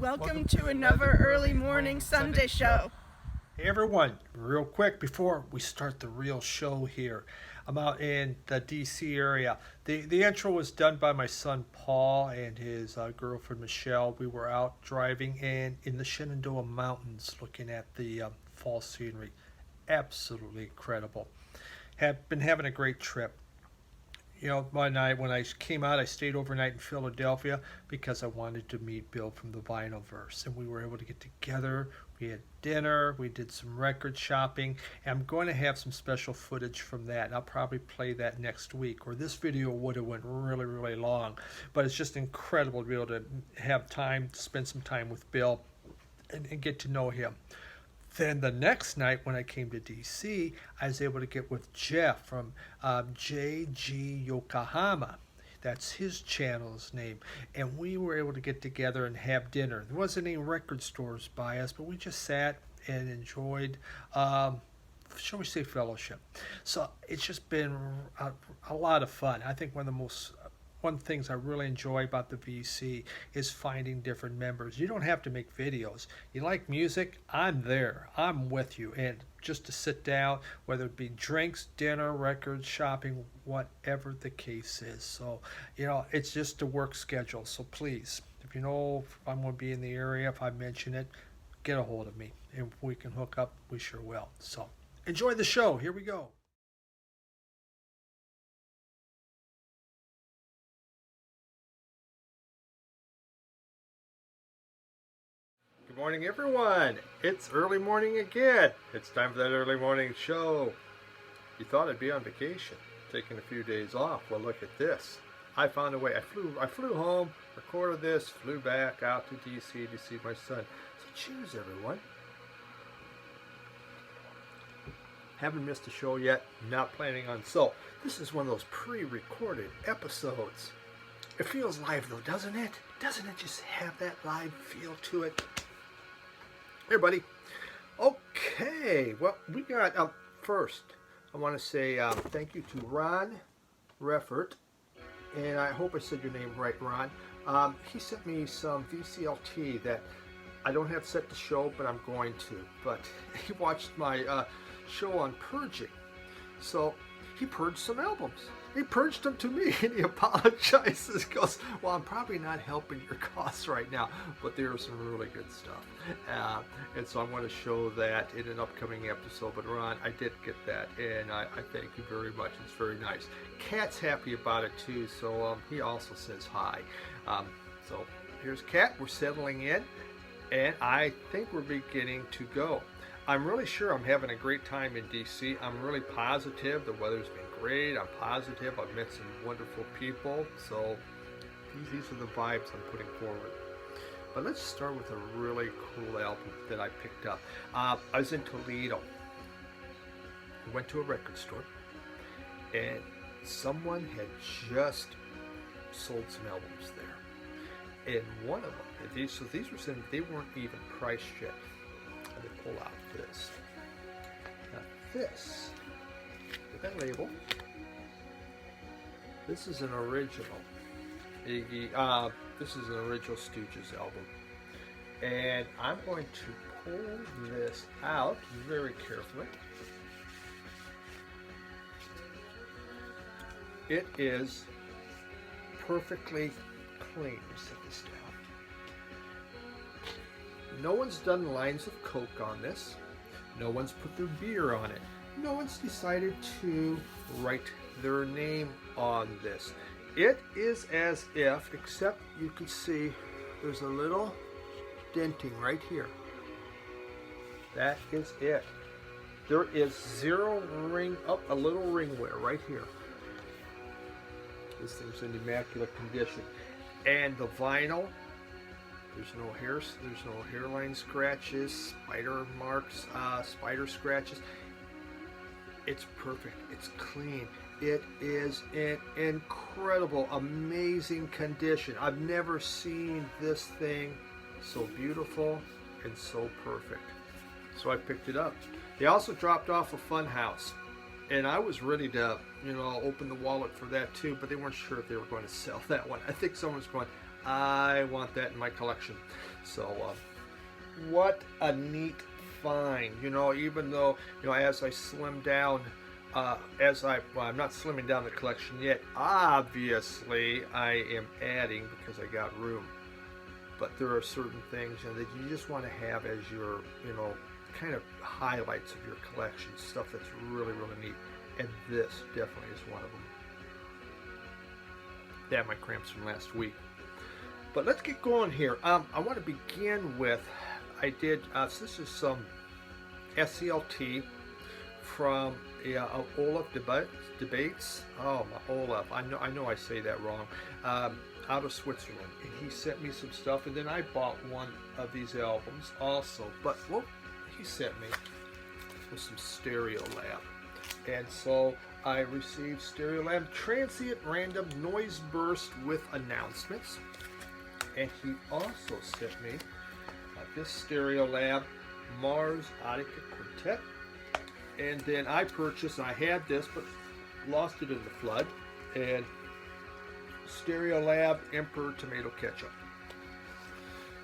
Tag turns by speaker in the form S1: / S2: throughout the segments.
S1: Welcome to another early morning Sunday show.
S2: Hey everyone, real quick before we start the real show here, I'm out in the DC area. The intro was done by my son Paul and his girlfriend Michelle. We were out driving and in the Shenandoah Mountains looking at the fall scenery. Absolutely incredible. Have been having a great trip. You know, when I came out, I stayed overnight in Philadelphia because I wanted to meet Bill from the Vinylverse, and we were able to get together. We had dinner, we did some record shopping, and I'm going to have some special footage from that. And I'll probably play that next week, or this video would have went really, really long. But it's just incredible to be able to have time, spend some time with Bill, and get to know him. Then the next night when I came to DC, I was able to get with Jeff from JG Yokohama. That's his channel's name. And we were able to get together and have dinner. There wasn't any record stores by us, but we just sat and enjoyed, shall we say, fellowship. So it's just been a lot of fun. I think one of the things I really enjoy about the VC is finding different members. You don't have to make videos. You like music? I'm there. I'm with you. And just to sit down, whether it be drinks, dinner, records, shopping, whatever the case is. So, you know, it's just a work schedule. So please, if you know if I'm going to be in the area, if I mention it, get a hold of me. And if we can hook up, we sure will. So enjoy the show. Here we go. Good morning, everyone. It's early morning again. It's time for that early morning show. You thought I'd be on vacation, taking a few days off. Well, look at this. I found a way. I flew home, recorded this, flew back out to DC to see my son. So cheers, everyone. Haven't missed a show yet. Not planning on. So this is one of those pre-recorded episodes. It feels live though, doesn't it? Doesn't it just have that live feel to it? Here, buddy. Okay, well, we got, first, I want to say thank you to Ron Reffert, and I hope I said your name right, Ron. He sent me some VCLT that I don't have set to show, but I'm going to. But he watched my show on purging, so he purged some albums. He purged them to me, and he apologizes. He goes, well, I'm probably not helping your cause right now, but there's some really good stuff. And so I'm going to show that in an upcoming episode. But Ron, I did get that, and I thank you very much. It's very nice. Kat's happy about it, too, so he also says hi. So here's Kat. We're settling in, and I think we're beginning to go. I'm really sure I'm having a great time in DC. I'm really positive. The weather's been great. I'm positive. I've met some wonderful people. So these are the vibes I'm putting forward. But let's start with a really cool album that I picked up. I was in Toledo. I went to a record store, and someone had just sold some albums there. And one of them, these were saying they weren't even priced yet. Let me pull out this. Now this, with that label, this is an original Iggy, this is an original Stooges album. And I'm going to pull this out very carefully. It is perfectly clean. Let me set this down. No one's done lines of Coke on this. No one's put their beer on it. No one's decided to write their name on this. It is as if, except you can see there's a little denting right here. That is it. There is zero ring, a little ring wear right here. This thing's in immaculate condition. And the vinyl, there's no hairline scratches, spider marks, spider scratches. It's perfect. It's clean. It is in incredible, amazing condition. I've never seen this thing so beautiful and so perfect. So I picked it up. They also dropped off a Funhouse. And I was ready to, open the wallet for that too, but they weren't sure if they were going to sell that one. I think someone's going, I want that in my collection. So, what a neat find. Even though, as I slim down, well, I'm not slimming down the collection yet. Obviously, I am adding because I got room. But there are certain things that you just want to have as your, kind of highlights of your collection, stuff that's really, really neat. And this definitely is one of them. They have my cramps from last week. But let's get going here. I want to begin with, this is some SCLT from Olaf Debates. Oh, my Olaf. I know I say that wrong. Out of Switzerland. And he sent me some stuff, and then I bought one of these albums also. But what he sent me was some Stereolab. And so I received Stereolab Transient Random Noise Burst with Announcements. And he also sent me this Stereolab Mars Attica Quintet. And then I purchased, I had this, but lost it in the flood. And Stereolab Emperor Tomato Ketchup.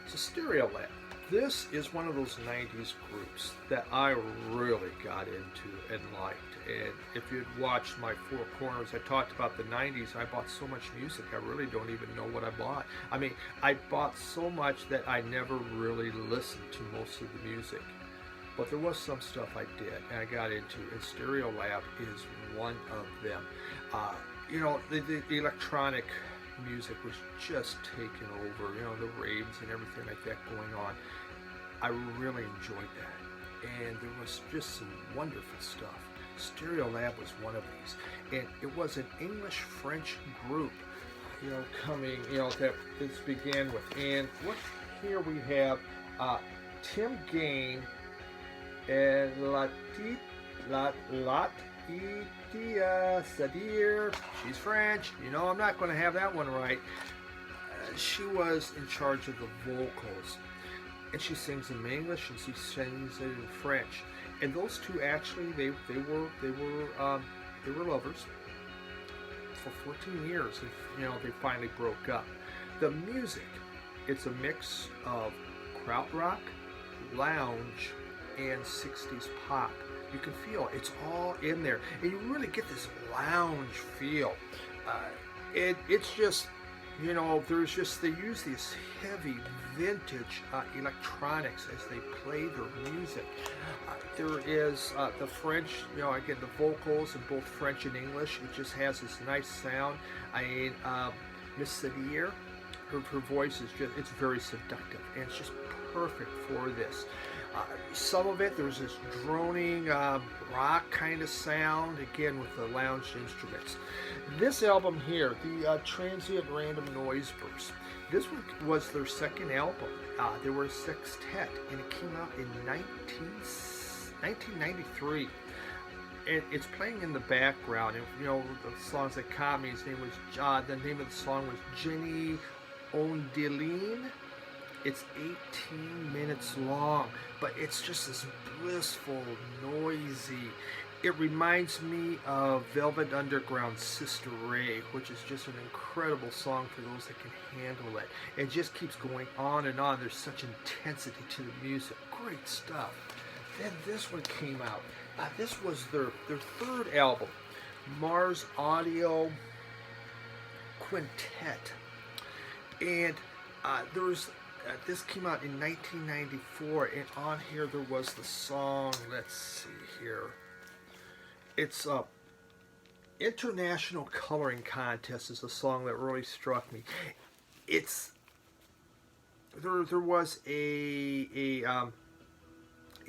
S2: So Stereolab. This is one of those 90s groups that I really got into and liked. And if you'd watched my Four Corners, I talked about the 90s. I bought so much music, I really don't even know what I bought. I mean, I bought so much that I never really listened to most of the music. But there was some stuff I did, and I got into, and Stereolab is one of them. The electronic music was just taking over, the raves and everything like that going on. I really enjoyed that, and there was just some wonderful stuff. Stereolab was one of these, and it was an English-French group, coming, that this began with. And what here we have Tim Gain and Latitia Sadir. She's French. I'm not going to have that one right. She was in charge of the vocals. And she sings in English and she sings it in French. And those two actually, they were lovers for 14 years. And, they finally broke up. The music, it's a mix of krautrock, lounge, and 60s pop. You can feel it's all in there, and you really get this lounge feel. It's just, they use these heavy vintage electronics as they play their music. There is the French, again, the vocals in both French and English. It just has this nice sound. Miss Sadir, her voice is it's very seductive, and it's just perfect for this. Some of it, there's this droning rock kind of sound, again with the lounge instruments. This album here, the Transient Random Noise Burst, this one was their second album. They were a sextet, and it came out in 1993. And it's playing in the background, and the songs that caught me, the name of the song was Jenny Ondeline. It's 18 minutes long, but it's just this blissful, noisy. It reminds me of Velvet Underground's Sister Ray, which is just an incredible song for those that can handle it. It just keeps going on and on. There's such intensity to the music. Great stuff. Then this one came out. This was their third album, Mars Audio Quintet. And this came out in 1994, and on here there was the song, let's see here. It's International Coloring Contest is a song that really struck me. There was a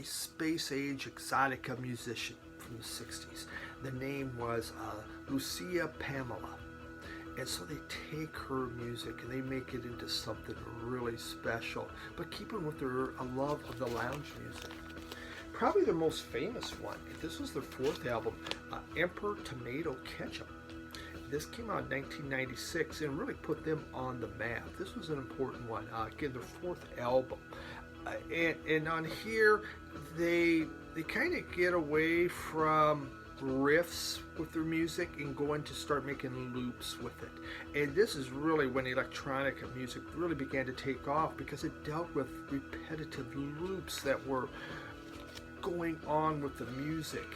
S2: space age exotica musician from the 60s. The name was Lucia Pamela. And so they take her music and they make it into something really special, but keeping with their love of the lounge music. Probably their most famous one, this was their fourth album, Emperor Tomato Ketchup. This came out in 1996 and really put them on the map. This was an important one. Again, their fourth album. And on here, they kind of get away from riffs with their music and going to start making loops with it. And this is really when electronic music really began to take off, because it dealt with repetitive loops that were going on with the music.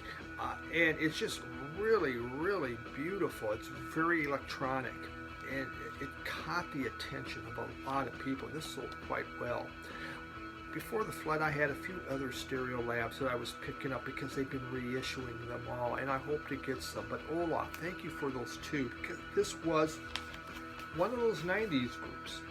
S2: And it's just really, really beautiful. It's very electronic, and it caught the attention of a lot of people. This sold quite well. Before the flood, I had a few other Stereolabs that I was picking up because they've been reissuing them all, and I hope to get some. But Olaf, thank you for those two, because this was one of those 90s groups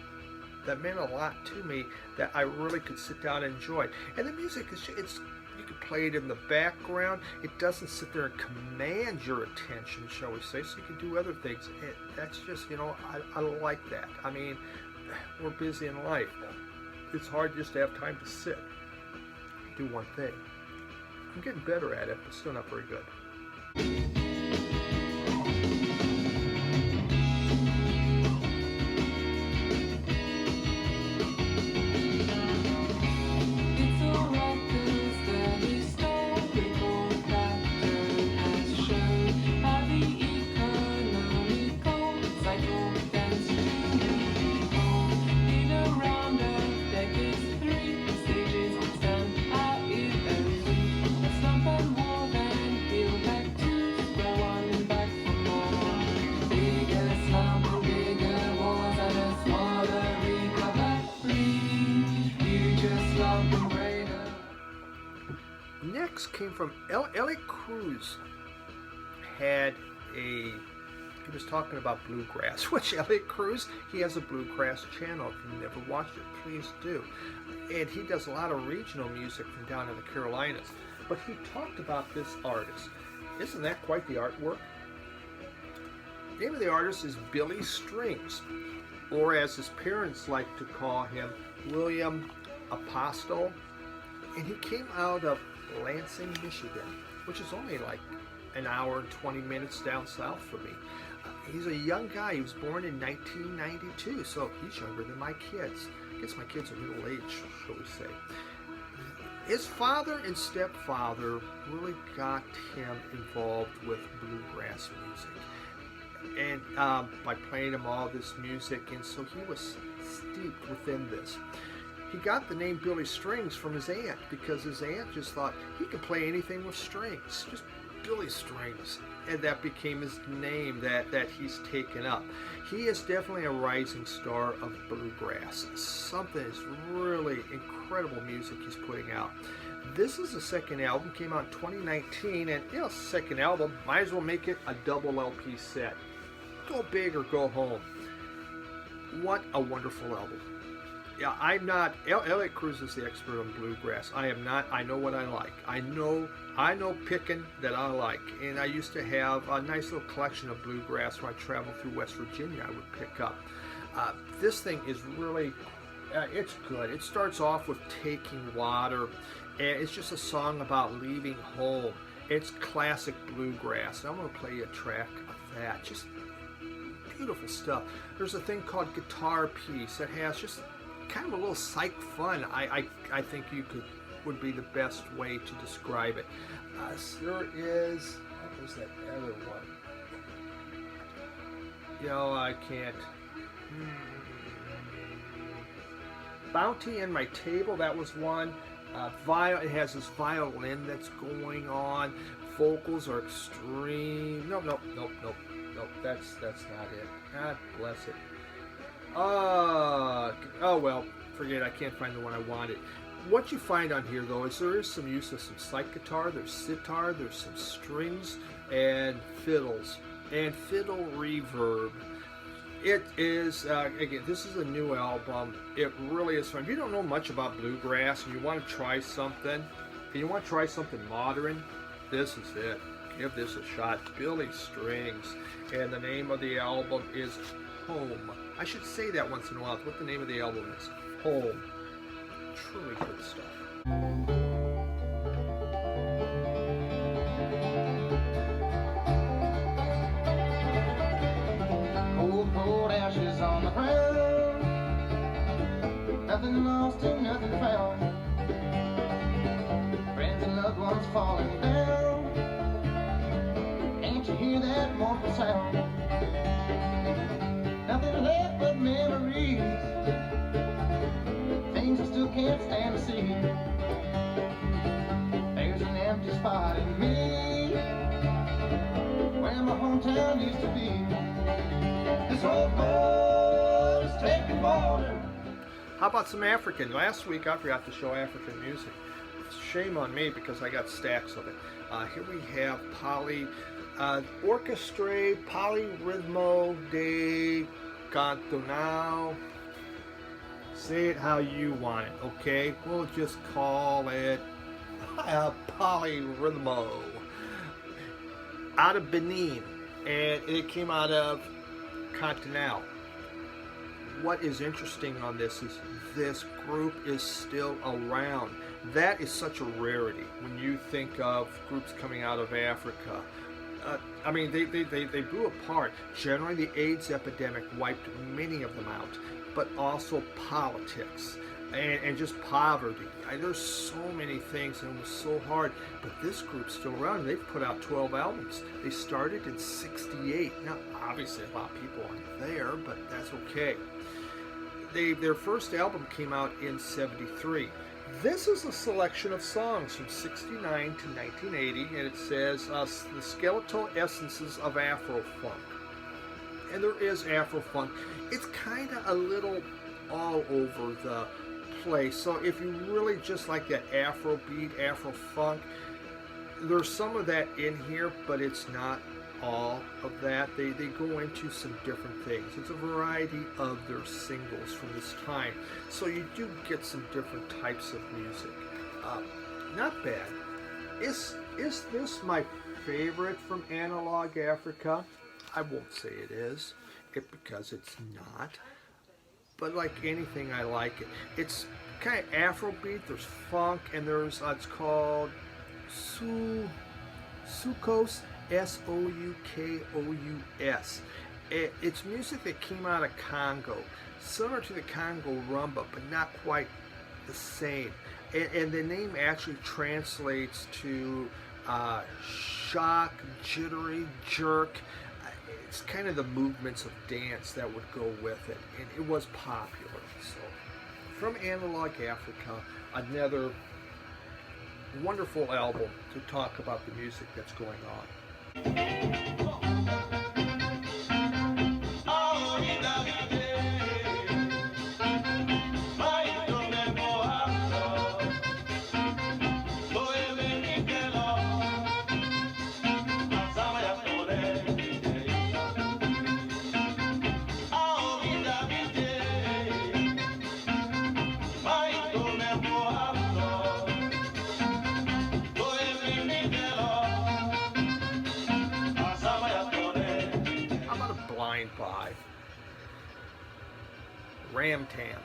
S2: that meant a lot to me, that I really could sit down and enjoy. And the music is you can play it in the background. It doesn't sit there and command your attention, shall we say, so you can do other things. And that's just, I like that. I mean, we're busy in life. It's hard just to have time to sit, do one thing. I'm getting better at it, but still not very good. Next came from Elliot Cruz. He was talking about bluegrass, which Elliot Cruz, he has a bluegrass channel. If you never watched it, please do. And he does a lot of regional music from down in the Carolinas. But he talked about this artist. Isn't that quite the artwork? The name of the artist is Billy Strings, or as his parents like to call him, William Apostle. And he came out of Lansing, Michigan, which is only like an hour and 20 minutes down south from me. He's a young guy. He was born in 1992, so he's younger than my kids. I guess my kids are middle age, shall we say. His father and stepfather really got him involved with bluegrass music, and by playing him all this music, and so he was steeped within this. He got the name Billy Strings from his aunt, because his aunt just thought he could play anything with strings, just Billy Strings, and that became his name that he's taken up. He is definitely a rising star of bluegrass. Something is really incredible music he's putting out. This is the second album, came out in 2019, and second album, might as well make it a double LP set. Go big or go home. What a wonderful album. Yeah, I'm not. Elliot Cruz is the expert on bluegrass. I am not. I know what I like. I know picking that I like. And I used to have a nice little collection of bluegrass when I traveled through West Virginia. I would pick up. This thing is really, it's good. It starts off with Taking Water, and it's just a song about leaving home. It's classic bluegrass. And I'm going to play you a track of that. Just beautiful stuff. There's a thing called Guitar Piece that has just kind of a little psych fun. I think would be the best way to describe it. There is, what was that other one? I can't. Bounty in My Table, that was one. It has this violin that's going on. Vocals are extreme. Nope. That's not it. God bless it. Oh well, forget it. I can't find the one I wanted. What you find on here, though, is there is some use of some slide guitar, there's sitar, there's some strings, and fiddles, and fiddle reverb. It is, again, this is a new album. It really is fun. If you don't know much about bluegrass and you want to try something, modern, this is it. Give this a shot. Billy Strings, and the name of the album is Home. I should say that once in a while, what the name of the album is. Home. Truly good stuff.
S3: Cold ashes on the ground, nothing lost and nothing found, friends and loved ones falling down, mournful sound. Nothing left but memories, things I still can't stand to see. There's an empty spot in me where my hometown used to be. This old boat is taking water.
S2: How about some African? Last week I forgot to show African music. Shame on me because I got stacks of it. Here we have Orchestre Polyrhythmo de Cantonal. Say it how you want it, okay? We'll just call it Polyrhythmo. Out of Benin, and it came out of Cantonal. What is interesting on this is this group is still around. That is such a rarity when you think of groups coming out of Africa. I mean, they blew apart. Generally, the AIDS epidemic wiped many of them out, but also politics and just poverty. There's so many things, and it was so hard. But this group's still around. They've put out 12 albums. They started in '68. Now, obviously, a lot of people aren't there, but that's okay. Their first album came out in '73. This is a selection of songs from '69 to 1980, and it says the skeletal essences of Afro-funk. And there is Afro-funk. It's kind of a little all over the place. So if you really just like that Afro-beat, Afro-funk, there's some of that in here, but it's not all of that. They go into some different things. It's a variety of their singles from this time, so you do get some different types of music. Not bad. Is this my favorite from Analog Africa? I won't say it is, because it's not. But like anything, I like it. It's kind of Afrobeat. There's funk, and there's it's called Soukous. Soukous. It's music that came out of Congo, similar to the Congo rumba, but not quite the same. And the name actually translates to shock, jittery, jerk. It's kind of the movements of dance that would go with it, and it was popular. So, from Analog Africa, another wonderful album to talk about the music that's going on. By Ramtam.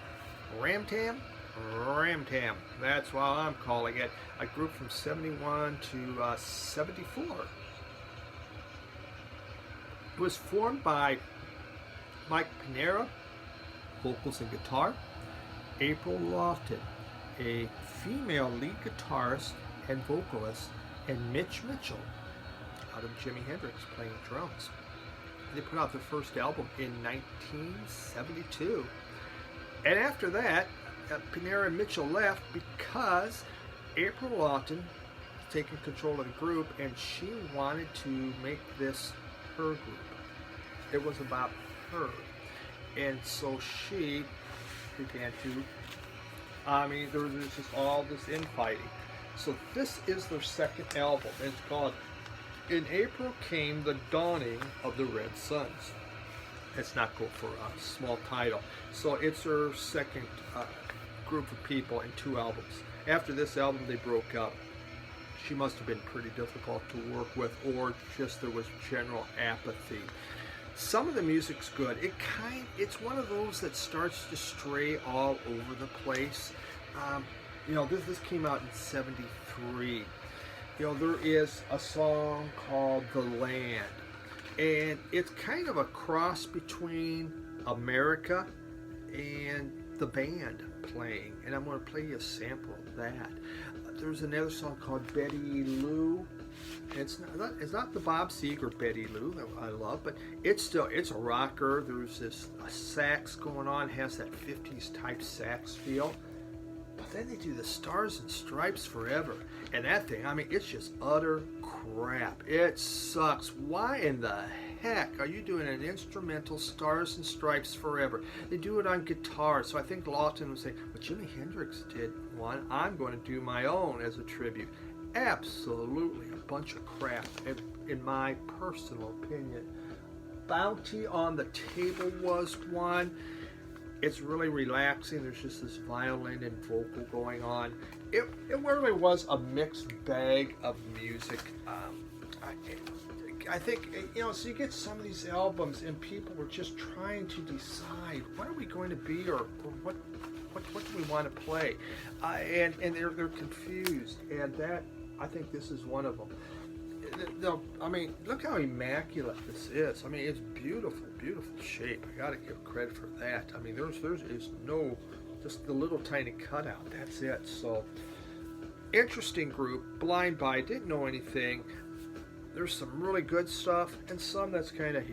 S2: Ramtam. That's what I'm calling it. A group from '71 to '74. It was formed by Mike Pinera, vocals and guitar, April Lofton, a female lead guitarist and vocalist, and Mitch Mitchell, out of Jimi Hendrix, playing drums. They put out their first album in 1972. And after that, Pinera and Mitchell left because April Lawton was taking control of the group, and she wanted to make this her group. It was about her. And so she began to, there was just all this infighting. So this is their second album. It's called In April Came the Dawning of the Red Suns. It's not good for a small title. So it's her second group of people in 2 albums. After this album, they broke up. She must have been pretty difficult to work with, or just there was general apathy. Some of the music's good. It's one of those that starts to stray all over the place. This came out in '73. There is a song called The Land, and it's kind of a cross between America and the band playing, and I'm going to play you a sample of that. There's another song called Betty Lou. It's not the Bob Seger Betty Lou that I love, but it's a rocker. There's this sax going on, has that 50s type sax feel. But then they do the Stars and Stripes Forever, and that thing, I mean, it's just utter crap. It sucks. Why in the heck are you doing an instrumental Stars and Stripes Forever? They do it on guitar, so I think Lawton would say, well, Jimi Hendrix did one. I'm going to do my own as a tribute. Absolutely a bunch of crap, in my personal opinion. Bounty on the Table was one. It's really relaxing. There's just this violin and vocal going on. It really was a mixed bag of music. I think, so you get some of these albums and people were just trying to decide what are we going to be, or what do we want to play, and they're confused, and that, I think this is one of them. I mean, look how immaculate this is. I mean, it's beautiful, beautiful shape. I gotta give credit for that. I mean, there's no, just the little tiny cutout. That's it. So, interesting group. Blind Buy, didn't know anything. There's some really good stuff, and some that's kind of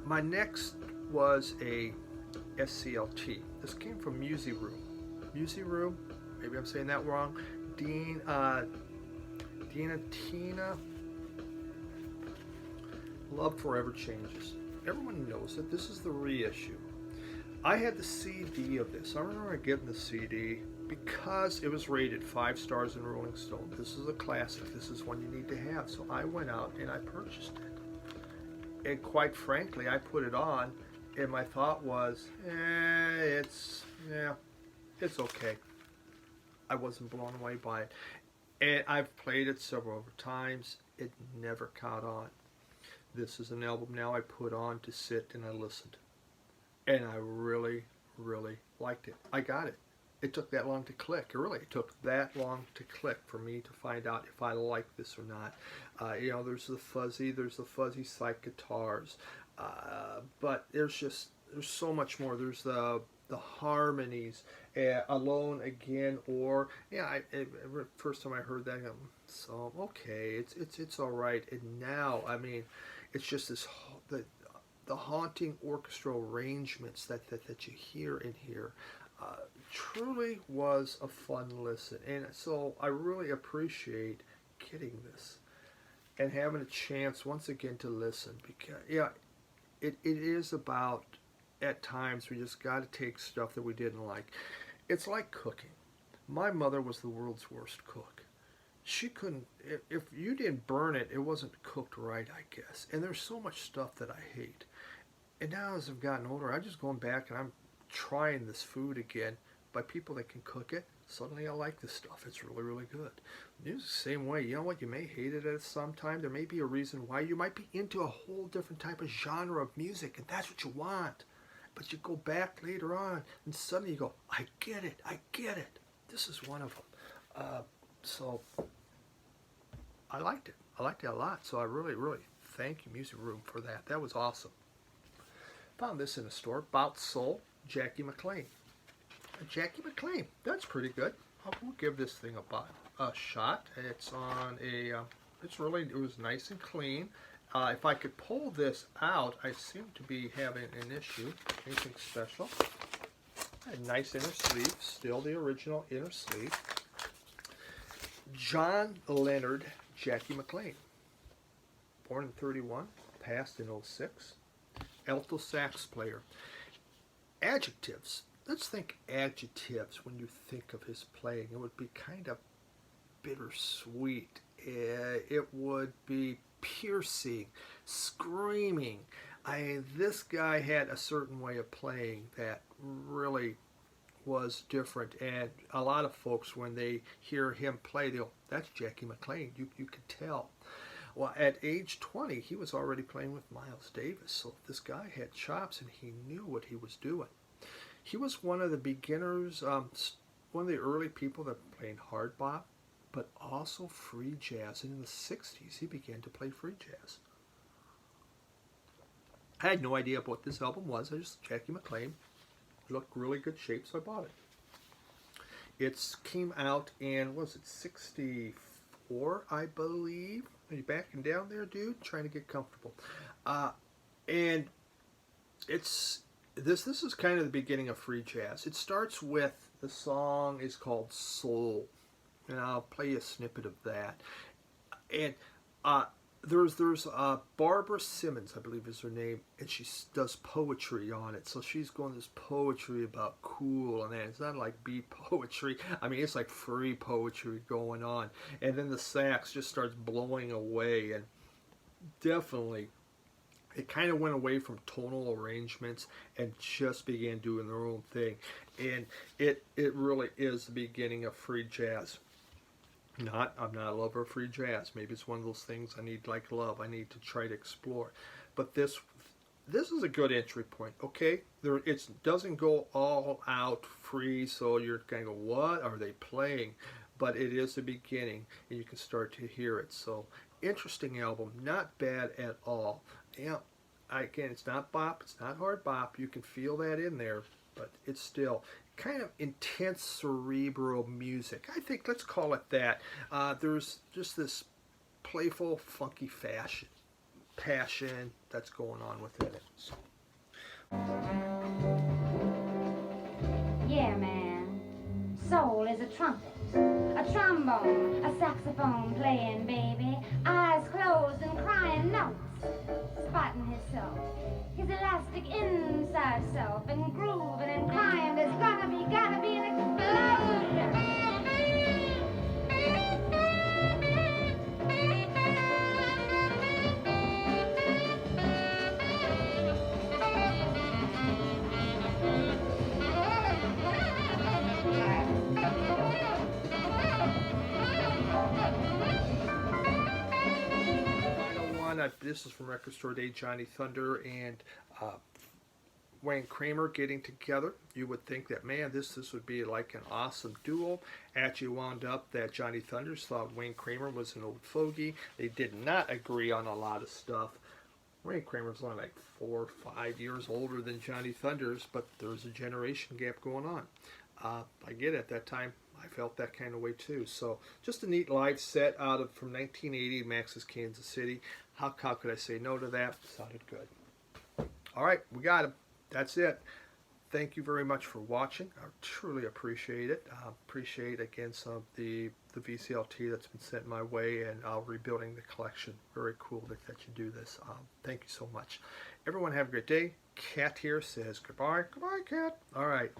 S2: My next was a SCLT. This came from Music Room. Music Room, maybe I'm saying that wrong. Tina. Love Forever Changes. Everyone knows that this is the reissue. I had the CD of this. I remember getting the CD because it was rated 5 stars in Rolling Stone. This is a classic. This is one you need to have. So I went out and I purchased it. And quite frankly, I put it on, and my thought was, it's okay. I wasn't blown away by it. And I've played it several times. It never caught on. This is an album now I put on to sit and I listened. And I really, really liked it. I got it. It took that long to click. It took that long to click for me to find out if I like this or not. There's the fuzzy psych guitars, but there's so much more. There's the harmonies, Alone Again, or first time I heard that, so okay, it's all right. And now, I mean, it's just this the haunting orchestral arrangements that you hear in here. Truly was a fun listen, and so I really appreciate getting this and having a chance once again to listen, because it is about, at times we just got to take stuff that we didn't like. It's like cooking. My mother was the world's worst cook. She couldn't, if you didn't burn it, it wasn't cooked right, I guess. And there's so much stuff that I hate. And now as I've gotten older, I'm just going back and I'm trying this food again by people that can cook it. Suddenly I like this stuff. It's really, really good. Music's the same way. You know what? You may hate it at some time. There may be a reason why. You might be into a whole different type of genre of music, and that's what you want. But you go back later on, and suddenly you go, I get it. I get it. This is one of them. So I liked it. I liked it a lot. So I really, really thank you, Music Room, for that. That was awesome. Found this in a store. Bout Soul, Jackie McLean. Jackie McLean, that's pretty good. We'll give this thing a shot. It's on a, it was nice and clean. If I could pull this out, I seem to be having an issue. Anything special? A nice inner sleeve, still the original inner sleeve. John Leonard, Jackie McLean. Born in 31, passed in 06. Alto sax player. Adjectives. Let's think adjectives when you think of his playing. It would be kind of bittersweet. It would be piercing, screaming, this guy had a certain way of playing that really was different, and a lot of folks, when they hear him play, they'll, that's Jackie McLean. You could tell. Well, at age 20, he was already playing with Miles Davis, so this guy had chops and he knew what he was doing. He was one of the beginners, one of the early people that played hard bop, but also free jazz. And in the 60s, he began to play free jazz. I had no idea what this album was. I just, Jackie McLean. It looked really good shape, so I bought it. It came out in, what was it, 64, I believe. Are you backing down there, dude? Trying to get comfortable. And it's, this is kind of the beginning of free jazz. It starts with, the song is called Soul. And I'll play you a snippet of that. And there's Barbara Simmons, I believe is her name, and she does poetry on it. So she's going this poetry about cool, and it's not like beat poetry. I mean, it's like free poetry going on. And then the sax just starts blowing away, and definitely it kind of went away from tonal arrangements and just began doing their own thing. And it really is the beginning of free jazz. I'm not a lover of free jazz. Maybe it's one of those things I need, like love, I need to try to explore. But this is a good entry point, okay? It doesn't go all out free, so you're going to go, what are they playing? But it is the beginning, and you can start to hear it. So, interesting album, not bad at all. Yeah, again, it's not bop, it's not hard bop. You can feel that in there, but it's still kind of intense cerebral music. I think, let's call it that. There's just this playful, funky passion that's going on within it. So.
S4: Yeah, man. Soul is a trumpet, a trombone, a saxophone playing, baby. Eyes closed and crying notes, spotting his soul. His elastic inside self and grooving and crying. There's gotta be an explosion.
S2: This is from Record Store Day, Johnny Thunder and Wayne Kramer getting together. You would think that, man, this would be like an awesome duo. Actually wound up that Johnny Thunders thought Wayne Kramer was an old fogey. They did not agree on a lot of stuff. Wayne Kramer's only like 4 or 5 years older than Johnny Thunders, but there's a generation gap going on. I get it, at that time, I felt that kind of way too. So just a neat live set out of from 1980, Max's Kansas City. How could I say no to that? Sounded good. All right, we got him. That's it. Thank you very much for watching. I truly appreciate it. Appreciate, again, some of the VCLT that's been sent my way, and rebuilding the collection. Very cool that you do this. Thank you so much. Everyone have a great day. Kat here says goodbye. Goodbye, Kat. All right.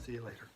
S2: See you later.